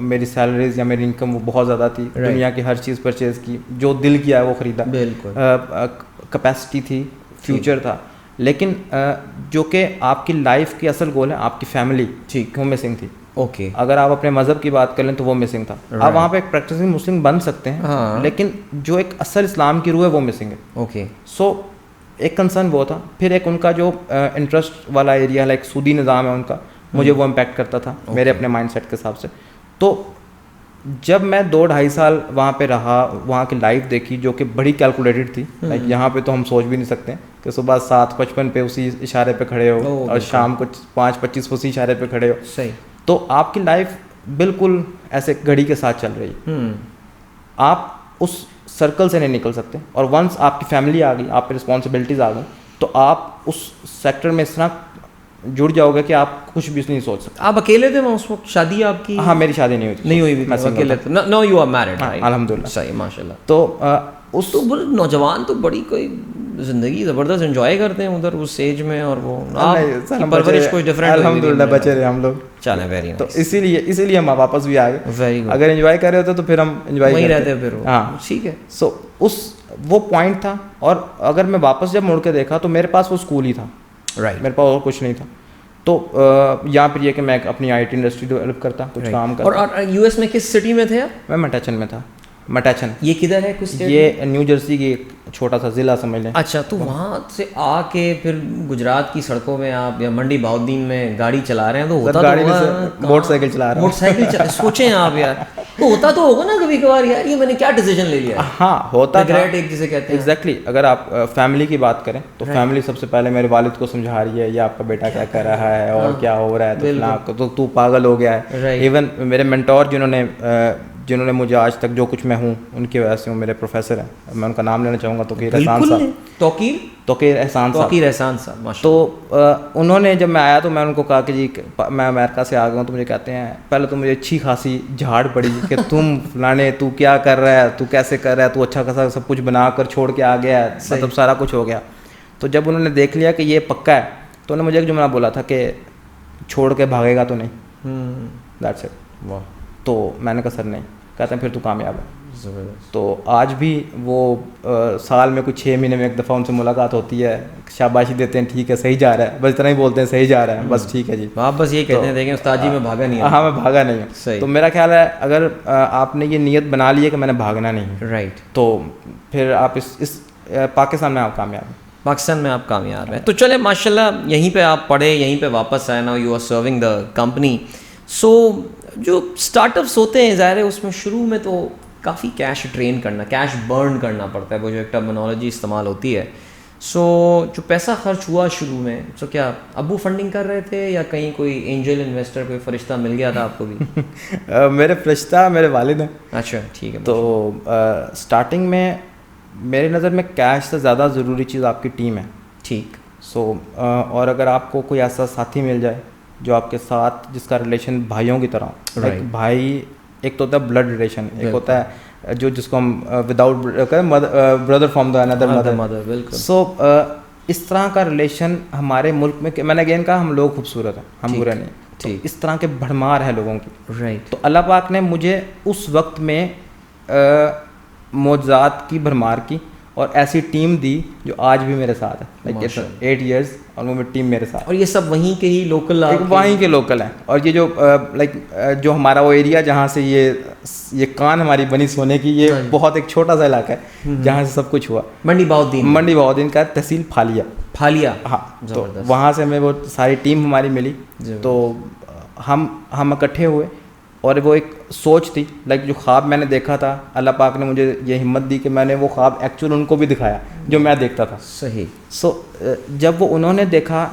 मेरी सैलरीज या मेरी इनकम वो बहुत ज़्यादा थी। दुनिया की हर चीज़ परचेज़ की, जो दिल किया है वो ख़रीदा। बिल्कुल। कैपेसिटी थी, फ्यूचर था, लेकिन जो कि आपकी लाइफ की असल गोल है आपकी फैमिली, ठीक, वो मिसिंग थी। ओके। अगर आप अपने मज़हब की बात कर लें तो वो मिसिंग था। आप वहाँ पे एक प्रैक्टिसिंग मुस्लिम बन सकते हैं, हाँ। लेकिन जो एक असल इस्लाम की रूह है वो मिसिंग है। ओके। सो एक कंसर्न वो था। फिर एक उनका जो इंटरेस्ट वाला एरिया, लाइक सूदी निज़ाम है उनका, मुझे वो इम्पैक्ट करता था मेरे अपने माइंडसेट के हिसाब से। तो जब मैं 2-2.5 साल वहाँ पे रहा, वहाँ की लाइफ देखी जो कि बड़ी कैलकुलेटेड थी। लाइक यहाँ पे तो हम सोच भी नहीं सकते कि सुबह 7:55 पे उसी इशारे पे खड़े हो और शाम को 5:25 उसी इशारे पे खड़े हो। सही। तो आपकी लाइफ बिल्कुल ऐसे घड़ी के साथ चल रही है। आप उस सर्कल से नहीं निकल सकते, और वंस आपकी फैमिली आ गई, आप पे रिस्पॉन्सिबिलिटीज़ आ गई, तो आप उस सेक्टर में इस तरह जुड़ जाओगे कि आप कुछ भी नहीं सोच सकते। आप अकेले थे वहाँ उस वक्त? शादी आपकी? हाँ, मेरी शादी नहीं हुई थी। नहीं हुई भी, अकेले थे। No, you are married? अल्हम्दुलिल्लाह। सही, माशाल्लाह। तो उस तो नौजवान तो बड़ी कोई ज़िंदगी ज़बरदस्त एंजॉय करते हैं उधर उस एज में, और वो परवरिश कुछ डिफरेंट। अल्हम्दुलिल्लाह बचे रहे हम लोग। चलें, वेरी तो इसीलिए हम वापस भी आ गए। Very good. अगर एंजॉय कर रहे होते तो फिर हम एंजॉय वहीं रहते फिर। हाँ, ठीक है। सो वो पॉइंट था। और अगर मैं वापस जब मुड़ के देखा तो मेरे पास वो स्कूल ही था। राइट। मेरे पास और कुछ नहीं था। तो यहाँ पर ये कि मैं अपनी आईटी इंडस्ट्री डेवलप करता, कुछ काम करता। और यूएस में किस सिटी में थे आप? मैं मैटाचन में था। मैटाचन ये किधर है? कुछ ये न्यू जर्सी की एक छोटा सा ज़िला समझ लें। अच्छा, तो वहाँ से आके फिर गुजरात की सड़कों में आप या मंडी बहाउद्दीन में गाड़ी चला रहे हैं, तो होता गाड़ी तो में मोटरसाइकिल चला रहा हूँ। मोटरसाइकिल सोचें आप यार, तो होता तो होगा ना कभी कभार यार, ये मैंने क्या डिसीजन ले लिया? हाँ, होता था। एक जिसे कहते हैं। एग्जैक्टली। अगर आप फैमिली की बात करें तो फैमिली सबसे पहले मेरे वालिद को समझा रही है, ये आपका बेटा क्या कर रहा है और क्या हो रहा है, तो तू पागल हो गया है। इवन मेरे मेंटोर जिन्होंने मुझे आज तक जो कुछ मैं हूँ उनकी वजह से, वो मेरे प्रोफेसर हैं, मैं उनका नाम लेना चाहूँगा, तौकीर एहसान साहब। तौकीर एहसान साहब, माशाल्लाह। तो उन्होंने, जब मैं आया तो मैं उनको कहा कि जी मैं अमेरिका से आ गया हूँ, तो मुझे कहते हैं पहले तो मुझे अच्छी खासी झाड़ पड़ी कि तुम फलाने, तू क्या कर रहा है, तू कैसे कर रहा है, तू अच्छा खासा सब कुछ बना कर छोड़ के आ गया है, मतलब सारा कुछ हो गया। तो जब उन्होंने देख लिया कि ये पक्का है, तो उन्होंने मुझे एक जुमला बोला था कि छोड़ के भागेगा तो नहीं। That's it. वाह। तो मैंने कहा सर नहीं। कहते हैं फिर तू कामयाब है। तो आज भी वो साल में कुछ 6 महीने में एक दफ़ा उनसे मुलाकात होती है, शाबाशी देते हैं, ठीक है सही जा रहा है, बस इतना ही बोलते हैं सही जा रहा है, बस ठीक है जी। आप बस ये कहते हैं देखें उस्ताद जी मैं भागा नहीं। हाँ, मैं भागा नहीं हूँ। तो मेरा ख्याल है अगर आपने ये नीयत बना ली है कि मैंने भागना नहीं है, राइट, तो फिर आप इस पाकिस्तान में आप कामयाब हैं। पाकिस्तान में आप कामयाब हैं। तो चले माशाल्लाह, यहीं पे आप पढ़े, यहीं पे वापस आए, now you are serving the company. So जो स्टार्टअप्स होते हैं ज़ाहिर है उसमें शुरू में तो काफ़ी कैश ड्रेन करना, कैश बर्न करना पड़ता है, वो जो एक टर्मिनोलॉजी इस्तेमाल होती है। सो जो पैसा खर्च हुआ शुरू में, सो क्या अब्बू फंडिंग कर रहे थे या कहीं कोई एंजल इन्वेस्टर, कोई फरिश्ता मिल गया था आपको भी? मेरे फरिश्ता मेरे वालिद हैं। अच्छा, ठीक है। तो स्टार्टिंग में मेरी नज़र में कैश से ज़्यादा ज़रूरी चीज़ आपकी टीम है। ठीक। सो और अगर आपको कोई ऐसा साथी मिल जाए जो आपके साथ जिसका रिलेशन भाइयों की तरह हो। Right. लाइक भाई एक तो होता है ब्लड रिलेशन, एक बिल्कुल। होता है जो जिसको हम without brother from the another mother. बिल्कुल। सो इस तरह का रिलेशन हमारे मुल्क में, मैंने अगेन कहा हम लोग खूबसूरत हैं, हम ठीक, बुरे नहीं। तो ठीक। इस तरह के भरमार है लोगों की। राइट। तो अल्लाह पाक ने मुझे उस वक्त में मौजज़ात की भरमार की और ऐसी टीम दी जो आज भी मेरे साथ है। लाइक माशाअल्लाह। 8 years और वो मेरी टीम मेरे साथ और ये सब वहीं के ही लोकल एक वहीं के लोकल हैं। और ये जो लाइक जो हमारा वो एरिया जहाँ से ये कान हमारी बनी सोने की, ये हाँ जी। बहुत एक छोटा सा इलाका है जहाँ से सब कुछ हुआ। मंडी बहाउद्दीन। मंडी बहाउद्दीन का तहसील फालिया। फालिया। हाँ, तो जबरदस्त। वहाँ से हमें वो सारी टीम हमारी मिली। जबरदस्त। तो हम इकट्ठे हुए और वो एक सोच थी, लाइक जो ख्वाब मैंने देखा था, अल्लाह पाक ने मुझे ये हिम्मत दी कि मैंने वो ख्वाब एक्चुअल उनको भी दिखाया जो मैं देखता था। सही। सो जब वो उन्होंने देखा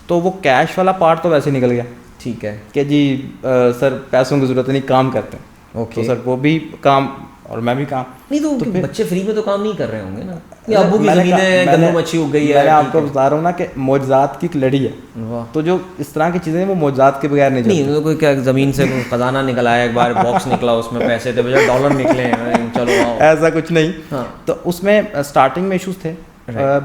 तो वो कैश वाला पार्ट तो वैसे निकल गया ठीक है। कि जी सर पैसों की ज़रूरत नहीं, काम करते हैं। ओके। तो सर वो भी काम और मैं भी काम। नहीं तो, तो फिर- बच्चे फ्री में तो काम नहीं कर रहे होंगे ना, ये अब्बू की मैंने जमीन कहा- है, मैंने- गंदम अच्छी उग गई है। मैंने आपको ठीक है। बता रहा हूँ ना कि मौजज़ात की एक लड़ी है। वाह। तो जो इस तरह की चीज़ें हैं वो मौजज़ात के बगैर नहीं नहीं चलती। तो कोई क्या जमीन से कोई खजाना निकला है, एक बार बॉक्स निकला उसमें पैसे थे, बजाय डॉलर निकले हैं, चलो आओ। ऐसा कुछ नहीं। हाँ। तो उसमें स्टार्टिंग में इश्यूज थे,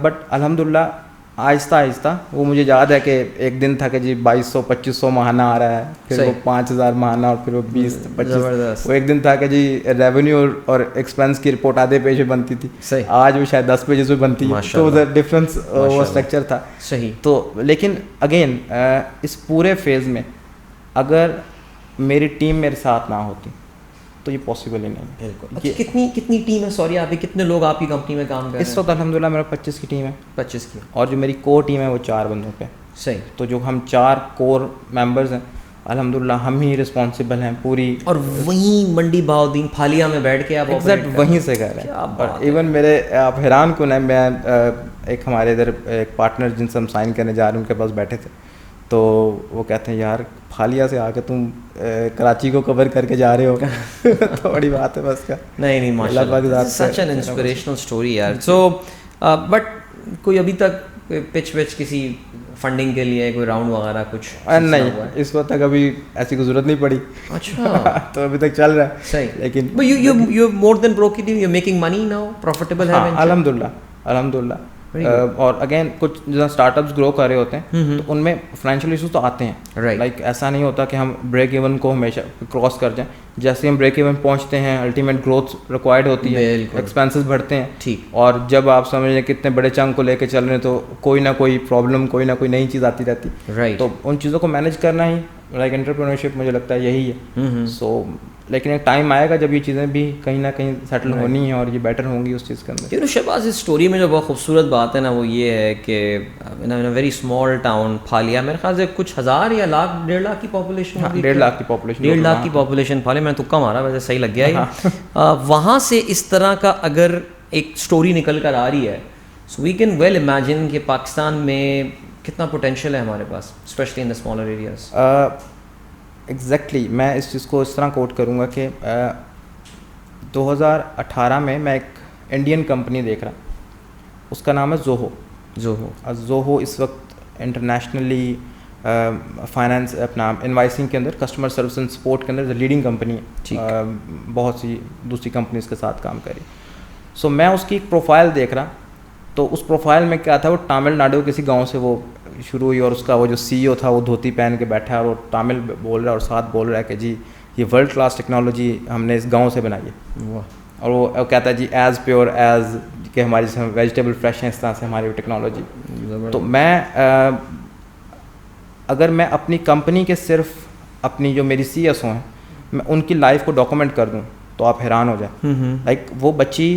बट अल्हम्दुलिल्लाह आहिस्ता आहिस्ता वो मुझे याद है कि एक दिन था कि जी 2200-2500 महाना आ रहा है, फिर सही। वो 5000 महाना और फिर वो 20-25। ज़बरदस्त। वो एक दिन था कि जी रेवेन्यू और एक्सपेंस की रिपोर्ट आधे पेज में बनती थी, सही। आज वो शायद 10 पेजेस में बनती है। तो माशाअल्लाह। डिफरेंस वो माशाअल्लाह। स्ट्रक्चर था। सही। तो लेकिन अगेन इस पूरे फेज़ में अगर मेरी टीम मेरे साथ ना होती तो ये पॉसिबल ही नहीं। बिल्कुल। अच्छा, कितनी टीम है, सॉरी आप कितने लोग आपकी कंपनी में काम कर रहे इस हैं? वक्त अल्हम्दुलिल्लाह मेरा 25 की टीम है 25 की। और जो मेरी कोर टीम है वो 4 बंदों पे। सही। तो जो हम 4 कोर मेंबर्स हैं अल्हम्दुलिल्लाह हम ही रिस्पॉन्सिबल हैं पूरी। और वहीं मंडी बहाउद्दीन फालिया में बैठ के आप एग्जैक्ट operate वहीं कर से कर क्या रहे हैं। बात और है। इवन मेरे आप हैरान क्यों हैं, मैं एक हमारे इधर एक पार्टनर जिनसे हम साइन करने जा रहे हैं उनके पास बैठे थे, तो वो कहते हैं यार फालिया से आके तुम कराची को कवर करके जा रहे हो। थोड़ी बात है बस का। नहीं नहीं माशाल्लाह, सच एन इंस्पिरेशनल स्टोरी यार। सो बट कोई अभी तक कोई पिच किसी फंडिंग के लिए कोई राउंड वगैरह कुछ नहीं, हुआ है? इस वक्त तक अभी ऐसी कोई जरूरत नहीं पड़ी। अच्छा। तो अभी तक चल रहा है सही। लेकिन but you more than broke it, you're making money now, profitable है हाँ, venture? अल्हम्दुलिल्लाह। Very good. और अगेन कुछ जो स्टार्टअप्स ग्रो कर रहे होते हैं तो उनमें फाइनेंशियल इश्यूज तो आते हैं। Right. लाइक ऐसा नहीं होता कि हम ब्रेक इवन को हमेशा क्रॉस कर जाएं। जैसे हम ब्रेक इवन पहुंचते हैं अल्टीमेट ग्रोथ रिक्वायर्ड होती है, बिल्कुल। एक्सपेंसेस बढ़ते हैं। ठीक। और जब आप समझ लें कितने बड़े चंक को लेके चल रहे हैं तो कोई ना कोई प्रॉब्लम, कोई ना कोई नई चीज़ आती रहती। Right. तो उन चीज़ों को मैनेज करना ही लाइक एंटरप्रेन्योरशिप मुझे लगता है यही है। सो लेकिन एक टाइम आएगा जब ये चीज़ें भी कहीं ना कहीं सेटल होनी है और ये बेटर होंगी उस चीज़ के अंदर। यू नो शहबाज, इस स्टोरी में जो बहुत खूबसूरत बात है ना वो ये है कि इन अ वेरी स्मॉल टाउन फालिया, मेरे ख्याल से कुछ हज़ार या लाख 1.5 लाख की पॉपुलेशन हाँ, होगी। 1.5 लाख की population 1.5 लाख हाँ। की पॉपुलेशन फालिया, मैंने तुक्का मारा, वैसे सही लग गया ये। वहाँ से इस तरह का अगर एक स्टोरी निकल कर आ रही है, so we can well imagine कि पाकिस्तान में कितना पोटेंशियल है हमारे पास, specially in the smaller areas. Exactly मैं इस चीज़ को इस तरह कोट करूँगा कि 2018 में मैं एक इंडियन कंपनी देख रहा, उसका नाम है जोहो। जोहो इस वक्त इंटरनेशनली फाइनेंस अपना इनवाइसिंग के अंदर, कस्टमर सर्विस एंड सपोर्ट के अंदर लीडिंग कंपनी ठीक। है। बहुत सी दूसरी कंपनीज के साथ काम करी। सो मैं उसकी एक प्रोफाइल देख रहा, तो उस प्रोफाइल में क्या था, वो तमिलनाडु के किसी गांव से वो शुरू हुई और उसका वो जो सीईओ था वो धोती पहन के बैठा है और वो तमिल बोल रहा है और साथ बोल रहा है कि जी ये वर्ल्ड क्लास टेक्नोलॉजी हमने इस गांव से बनाई है। वाह। और वो कहता है जी एज़ प्योर एज़ कि हमारी जैसे वेजिटेबल फ्रेश है, इस तरह से हमारी टेक्नोलॉजी। तो मैं अगर मैं अपनी कंपनी के सिर्फ अपनी जो मेरी CSO हैं मैं उनकी लाइफ को डॉक्यूमेंट कर दूं तो आप हैरान हो जाए। लाइक वो बच्ची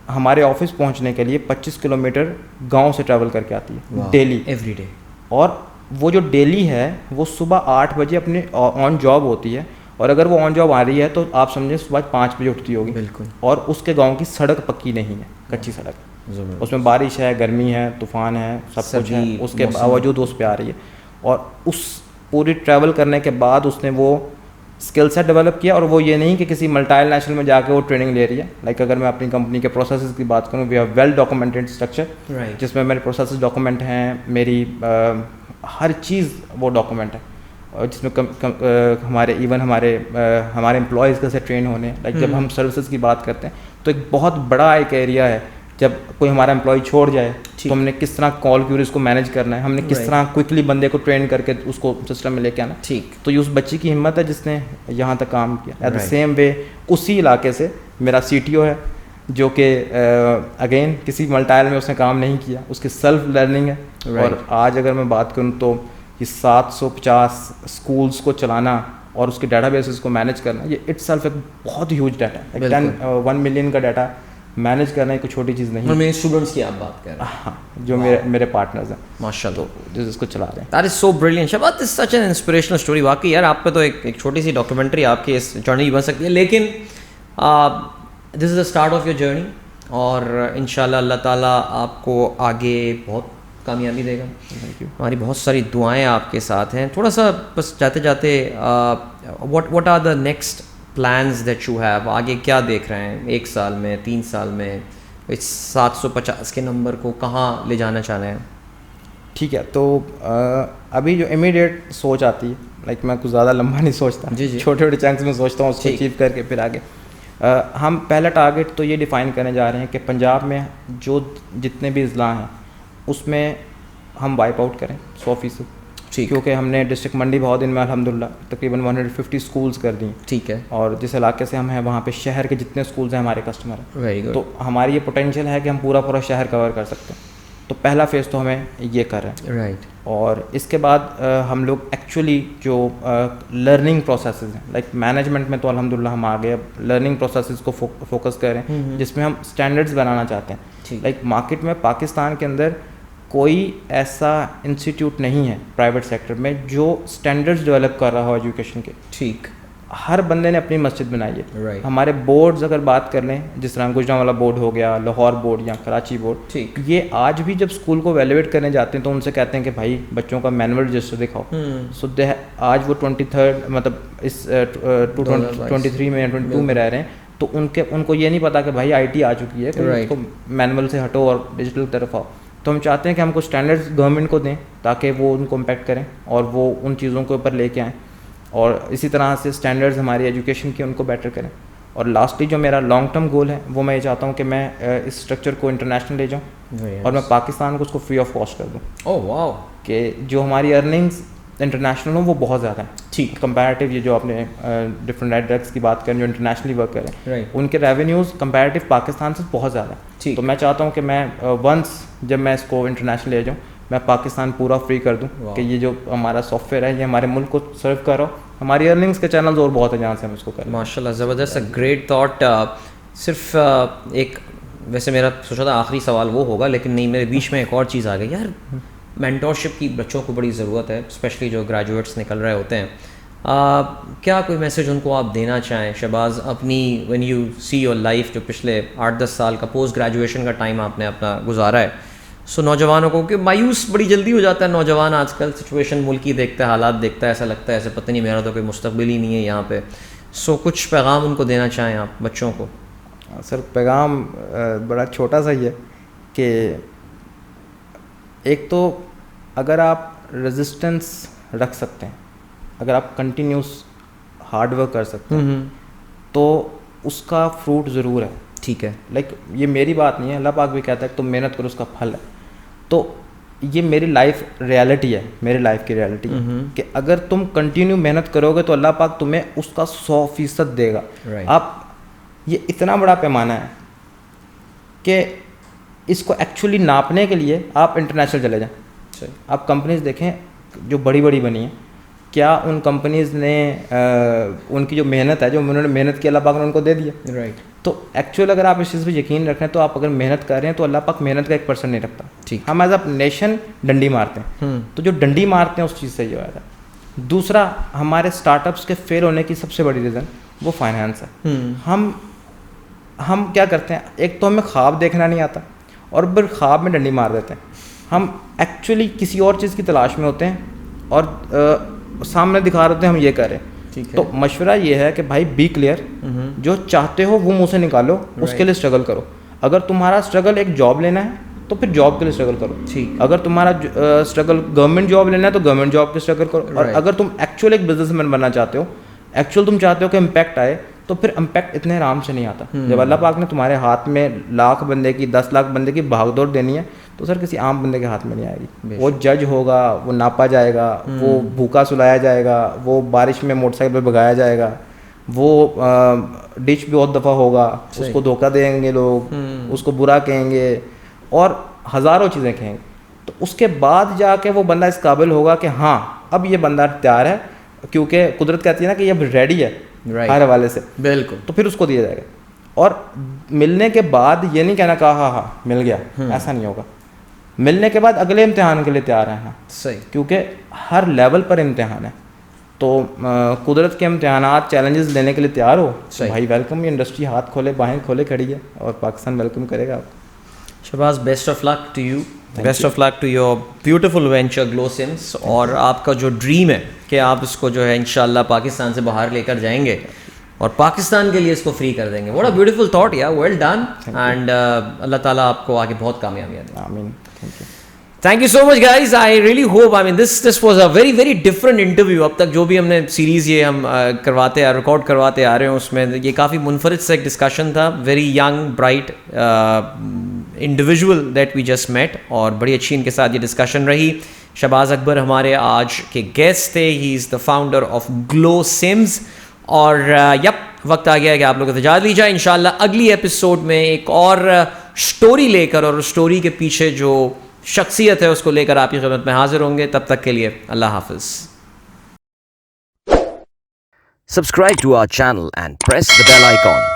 हमारे ऑफिस पहुंचने के लिए 25 किलोमीटर गांव से ट्रैवल करके आती है डेली, एवरी डे। और वो जो डेली है वो सुबह 8 बजे अपने ऑन जॉब होती है, और अगर वो ऑन जॉब आ रही है तो आप समझें सुबह 5 बजे उठती होगी। बिल्कुल। और उसके गांव की सड़क पक्की नहीं है, कच्ची सड़क है, उसमें बारिश है, गर्मी है, तूफ़ान है, सब कुछ है, उसके बावजूद उस पर आ रही है। और उस पूरी ट्रैवल करने के बाद उसने वो स्किल सेट डेवलप किया, और वो ये नहीं कि किसी मल्टीनेशनल में जाके वो ट्रेनिंग ले रही है। लाइक अगर मैं अपनी कंपनी के प्रोसेसेस की बात करूँ, we have well documented structure, जिसमें मेरे प्रोसेसेस डॉक्यूमेंट हैं, मेरी हर चीज़ वो डॉक्यूमेंट है। और जिसमें हमारे हमारे एम्प्लॉयज़ कैसे ट्रेन होने, लाइक जब हम सर्विसेज की बात करते हैं तो एक बहुत बड़ा एक एरिया है। जब कोई हमारा एम्प्लॉय छोड़ जाए तो हमने किस तरह कॉल क्यूरीज को मैनेज करना है, हमने किस तरह क्विकली बंदे को ट्रेन करके उसको सिस्टम में लेके आना। ठीक, तो ये उस बच्ची की हिम्मत है जिसने यहाँ तक काम किया। एट द सेम वे उसी इलाके से मेरा CTO है जो कि अगेन किसी मल्टाइल में उसने काम नहीं किया, उसकी सेल्फ लर्निंग है। और आज अगर मैं बात करूँ तो ये 750 स्कूल्स को चलाना और उसके डाटाबेसेस को मैनेज करना, ये इटसेल्फ एक बहुत ह्यूज डाटा है। 1 मिलियन का डाटा मैनेज करना कोई छोटी चीज़ नहीं है। मेरे स्टूडेंट्स की आप बात कर रहे हैं, हाँ, जो मेरे पार्टनर्स हैं माशाल्लाह, तो जो इसको चला रहे हैं। That is so brilliant Shabad, this such an inspirational story. वाकई यार, आप पे तो एक छोटी सी डॉक्यूमेंट्री आपकी इस जर्नी बन सकती है। लेकिन this is the start of your journey और इंशाल्लाह अल्लाह ताला आपको आगे बहुत कामयाबी देगा। Thank you. हमारी बहुत सारी दुआएं आपके साथ हैं। थोड़ा सा बस जाते जाते what are the next plans that you have? आगे क्या देख रहे हैं 1 साल में, 3 साल में? इस 750 के नंबर को कहाँ ले जाना चाह रहे हैं? ठीक है, तो अभी जो इमीडिएट सोच आती है, लाइक मैं कुछ ज़्यादा लंबा नहीं सोचता, जी। छोटे छोटे चंक्स में सोचता हूँ, उसको अचीव करके फिर आगे। हम पहला टारगेट तो ये डिफ़ाइन करने जा रहे हैं कि पंजाब में जो जितने भी अजला हैं उसमें हम वाइप आउट करें 100%। ठीक, क्योंकि हमने डिस्ट्रिक्ट मंडी बहुत दिन में अल्हम्दुलिल्लाह तकरीबन 150 स्कूल्स कर दी। ठीक है। और जिस इलाके से हम हैं वहाँ पे शहर के जितने स्कूल्स हैं हमारे कस्टमर हैं। Very good. तो हमारी ये पोटेंशियल है कि हम पूरा शहर कवर कर सकते हैं। तो पहला फेज़ तो हमें ये कर रहे हैं। राइट। और इसके बाद हम लोग एक्चुअली जो लर्निंग प्रोसेसेस हैं, लाइक मैनेजमेंट में तो अल्हम्दुलिल्लाह हम आ गए, अब लर्निंग प्रोसेसेस को फोकस कर रहे हैं जिसमें हम स्टैंडर्ड्स बनाना चाहते हैं। लाइक मार्केट में पाकिस्तान के अंदर कोई ऐसा इंस्टीट्यूट नहीं है प्राइवेट सेक्टर में जो स्टैंडर्ड्स डेवलप कर रहा हो एजुकेशन के। ठीक, हर बंदे ने अपनी मस्जिद बनाई है। Right. हमारे बोर्ड्स अगर बात कर लें, जिस तरह गुजरांवाला बोर्ड हो गया, लाहौर बोर्ड या कराची बोर्ड, ठीक, ये आज भी जब स्कूल को वैल्यूएट करने जाते हैं तो उनसे कहते हैं कि भाई बच्चों का मैनुअल रजिस्टर दिखाओ। सो आज वो 23rd मतलब इस 2023 में 22 में रह रहे हैं, तो उनको ये नहीं पता कि भाई IT आ चुकी है, तो मैनुअल से हटो और डिजिटल तरफ आओ। तो हम चाहते हैं कि हम कुछ स्टैंडर्ड्स गवर्नमेंट को दें ताकि वो उनको इम्पैक्ट करें और वो उन चीज़ों के ऊपर लेके आएँ, और इसी तरह से स्टैंडर्ड्स हमारी एजुकेशन के उनको बेटर करें। और लास्टली जो मेरा लॉन्ग टर्म गोल है वो मैं ये चाहता हूँ कि मैं इस स्ट्रक्चर को इंटरनेशनल ले जाऊँ और मैं पाकिस्तान को उसको फ्री ऑफ कॉस्ट कर दूँ। ओह वाओ, कि जो हमारी अर्निंग्स इंटरनेशनल हो वो बहुत ज़्यादा है। ठीक, कंपैरेटिव ये जो आपने डिफरेंट ड्रग्स की बात करें जो इंटरनेशनली वर्क करें, Right. उनके रेवेन्यूज़ कंपैरेटिव पाकिस्तान से बहुत ज़्यादा है। तो मैं चाहता हूँ कि मैं वंस जब मैं इसको इंटरनेशनल ले जाऊँ, मैं पाकिस्तान पूरा फ्री कर दूँ कि ये जो हमारा सॉफ्टवेयर है ये हमारे मुल्क को सर्व कर रहा हो। हमारी अर्निंग्स के चैनल्स और बहुत है जहाँ से हम इसको करें। माशाल्लाह, ज़बरदस्त, ग्रेट थॉट। सिर्फ एक, वैसे मेरा सोचा था आखिरी सवाल वो होगा, लेकिन नहीं, मेरे बीच में एक और चीज़ आ गई यार। मेंटोरशिप की बच्चों को बड़ी ज़रूरत है, स्पेशली जो ग्रेजुएट्स निकल रहे होते हैं। क्या कोई मैसेज उनको आप देना चाहें शहबाज, अपनी when you see your life, जो पिछले 8-10 साल का पोस्ट ग्रेजुएशन का टाइम आपने अपना गुजारा है, सो नौजवानों को, कि मायूस बड़ी जल्दी हो जाता है नौजवान आजकल, सिचुएशन मुल्क की देखता है, हालात देखता है, ऐसा लगता है ऐसे पता नहीं मेरा तो कोई मुस्तकबिल ही नहीं है यहाँ पे। सो कुछ पैगाम उनको देना चाहें आप बच्चों को? सर पैगाम बड़ा छोटा सा ही है कि एक तो अगर आप रेजिस्टेंस रख सकते हैं, अगर आप कंटिन्यूस हार्ड वर्क कर सकते हैं तो उसका फ्रूट ज़रूर है। ठीक है, लाइक ये मेरी बात नहीं है, अल्लाह पाक भी कहता है तुम मेहनत करो उसका फल है। तो ये मेरी लाइफ रियलिटी है, मेरी लाइफ की रियलिटी है कि अगर तुम कंटिन्यू मेहनत करोगे तो अल्लाह पाक तुम्हें उसका 100% देगा। आप ये इतना बड़ा पैमाना है कि इसको एक्चुअली नापने के लिए आप इंटरनेशनल चले जाएं। आप कंपनीज देखें जो बड़ी बड़ी बनी हैं, क्या उन कंपनीज ने उनकी जो मेहनत है, जो उन्होंने मेहनत की, अल्लाह पाक ने उनको दे दिया। राइट। तो एक्चुअल अगर आप इस चीज़ पे यकीन रखें तो आप अगर मेहनत कर रहे हैं तो अल्लाह पाक मेहनत का 1% नहीं रखता। ठीक। हम एज अ नेशन डंडी मारते हैं, तो जो डंडी मारते हैं उस चीज़ से ये होता है। दूसरा, हमारे स्टार्टअप्स के फेल होने की सबसे बड़ी रीज़न वो फाइनेंस है। हम क्या करते हैं, एक तो हमें ख्वाब देखना नहीं आता और फिर ख्वाब में डंडी मार देते हैं। हम एक्चुअली किसी और चीज़ की तलाश में होते हैं और सामने दिखा रहे होते हैं हम ये करें। तो मशवरा ये है कि भाई बी क्लियर, जो चाहते हो वो मुंह से निकालो, उसके लिए स्ट्रगल करो। अगर तुम्हारा स्ट्रगल एक जॉब लेना है तो फिर जॉब के लिए स्ट्रगल करो। ठीक। अगर तुम्हारा स्ट्रगल गवर्नमेंट जॉब लेना है तो गवर्नमेंट जॉब के स्ट्रगल करो। और Right. अगर तुम एक्चुअल एक बिजनेसमैन बनना चाहते हो, एक्चुअल तुम चाहते हो कि इम्पैक्ट आए, तो फिर इम्पैक्ट इतने आराम से नहीं आता। जब अल्लाह पाक ने तुम्हारे हाथ में लाख बंदे की 10 लाख बंदे की भागदौड़ देनी है, तो सर किसी आम बंदे के हाथ में नहीं आएगी। वो जज होगा, वो नापा जाएगा, वो भूखा सुलाया जाएगा, वो बारिश में मोटरसाइकिल पर भगाया जाएगा, वो डिच भी बहुत दफ़ा होगा, उसको धोखा देंगे लोग, उसको बुरा कहेंगे और हज़ारों चीज़ें कहेंगे। तो उसके बाद जाके वो बंदा इस काबिल होगा कि हाँ अब ये बंदा तैयार है, क्योंकि कुदरत कहती है ना कि ये अब रेडी है हर हवाले से, बिल्कुल। तो फिर उसको दिया जाएगा। और मिलने के बाद ये नहीं कहना कहा हाँ मिल गया, ऐसा नहीं होगा। मिलने के बाद अगले इम्तिहान के लिए तैयार रहना, सही। क्योंकि हर लेवल पर इम्तिहान है। तो कुदरत के इम्तिहानात चैलेंजेस लेने के लिए तैयार हो, सही। भाई वेलकम। ये इंडस्ट्री हाथ खोले बाहें खोले खड़ी है और पाकिस्तान वेलकम करेगा आपको। Shahbaz, best of luck to you, best of luck to your beautiful venture Glo Sims. और आपका जो ड्रीम है कि आप इसको जो है इंशाल्लाह पाकिस्तान से बाहर लेकर जाएंगे और पाकिस्तान के लिए इसको फ्री कर देंगे। व्हाट अ ब्यूटीफुल थॉट यार, वेल डन। एंड अल्लाह ताला आपको आगे बहुत कामयाबियां दे। आमीन, thank you. Thank you so much guys, I really hope, I mean this was a very very different interview. अब तक जो भी हमने सीरीज़ ये हम रिकॉर्ड करवाते आ रहे हैं, उसमें ये काफ़ी मुनफरिद सा एक डिस्कशन था। Very young bright individual that we just met, और बड़ी अच्छी इनके साथ ये डिस्कशन रही। शहबाज अकबर हमारे आज के गेस्ट थे। He is the founder of Glo Sims. और वक्त आ गया है कि आप लोग इजाज़त लीजिए। इंशाल्लाह अगली एपिसोड में एक और स्टोरी लेकर और स्टोरी के पीछे जो शख्सियत है उसको लेकर आपकी खिदमत में हाजिर होंगे। तब तक के लिए अल्लाह हाफिज़। Subscribe to our channel and press the bell icon.